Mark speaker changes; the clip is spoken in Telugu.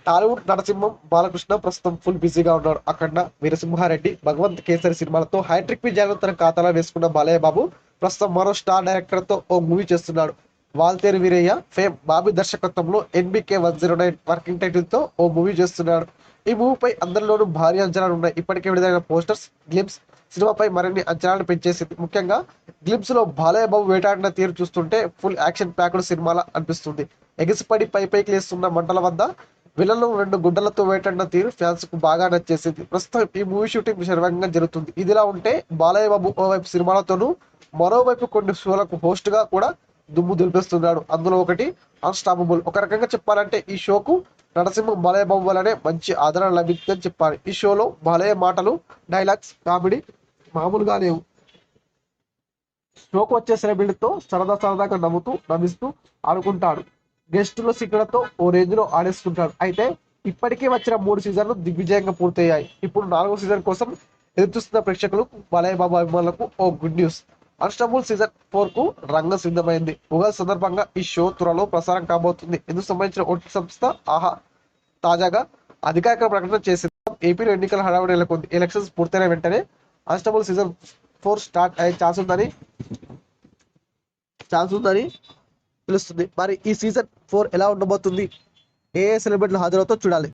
Speaker 1: టాలీవుడ్ నరసింహం బాలకృష్ణ ప్రస్తుతం ఫుల్ బిజీగా ఉన్నాడు. అఖండ, వీరసింహారెడ్డి, భగవంత్ కేసరి సినిమాలతో హ్యాట్రిక్ విజయాలను తన ఖాతాలో వేసుకున్న బాలయ్య బాబు ప్రస్తుతం మరో స్టార్ డైరెక్టర్ తో ఓ మూవీ చేస్తున్నాడు. వాల్తేరు వీరయ్య ఫేమ్ బాబీ దర్శకత్వంలో NBK 109 వర్కింగ్ టైటిల్ తో ఓ మూవీ చేస్తున్నాడు. ఈ మూవీపై అందరిలోనూ భారీ అంచనాలు ఉన్నాయి. ఇప్పటికే విడుదలైన పోస్టర్స్, గ్లిమ్స్ సినిమాపై మరిన్ని అంచనాలను పెంచేసింది. ముఖ్యంగా గ్లిమ్స్ లో బాలయ్య బాబు వేటాడిన తీరు చూస్తుంటే ఫుల్ యాక్షన్ ప్యాక్డ్ సినిమాలా అనిపిస్తుంది. ఎగిసిపడి పైకి లేస్తున్న మంటల వద్ద విలన్లు 2 గుడ్డలతో వేటాడిన తీరు ఫ్యాన్స్ కు బాగా నచ్చేసింది. ప్రస్తుతం ఈ మూవీ షూటింగ్ శరవేగంగా జరుగుతుంది. ఇదిలా ఉంటే బాలయ్య బాబు ఓవైపు సినిమాలతోనూ మరోవైపు కొన్ని షోలకు హోస్ట్ గా కూడా దుమ్ము దులిపేస్తున్నాడు. అందులో ఒకటి అన్స్టాపబుల్. ఒక రకంగా చెప్పాలంటే ఈ షోకు నరసింహం బాలయ్య బాబు వల్లనే మంచి ఆదరణ లభించిందని చెప్పాలి. ఈ షోలో బాలయ్య మాటలు, డైలాగ్స్, కామెడీ మామూలుగా లేవు. షోకు వచ్చే సెలబ్రిటీతో సరదాగా నవ్విస్తూ ఆడుకుంటాడు. గెస్టుల సిక్కులతో ఓ రేంజ్ లో ఆడేసుకుంటాడు. అయితే ఇప్పటికే వచ్చిన 3 సీజన్లు దిగ్విజయంగా పూర్తయ్యాయి. ఇప్పుడు 4వ సీజన్ కోసం ఎదురుచూస్తున్న ప్రేక్షకులు, బాలయ్య బాబు అభిమానులకు ఓ గుడ్ న్యూస్. అన్స్టాపబుల్ సీజన్ 4 కు రంగం సిద్ధమైంది. ఉగాది సందర్భంగా ఈ షో త్వరలో ప్రసారం కాబోతుంది. ఇందుకు సంబంధించిన ఓటీటీ సంస్థ ఆహా తాజాగా అధికారిక ప్రకటన చేసింది. ఏపీలో ఎన్నికల హడావుడి నెలకొంది. ఎలక్షన్స్ పూర్తయిన వెంటనే అన్స్టాపబుల్ సీజన్ 4 స్టార్ట్ అయ్యే ఛాన్స్ ఉందని తెలుస్తుంది. మరి ఈ సీజన్ 4 ఎలా ఉండబోతుంది, ఏ సెలబ్రిటీలు హాజరవుతో చూడాలి.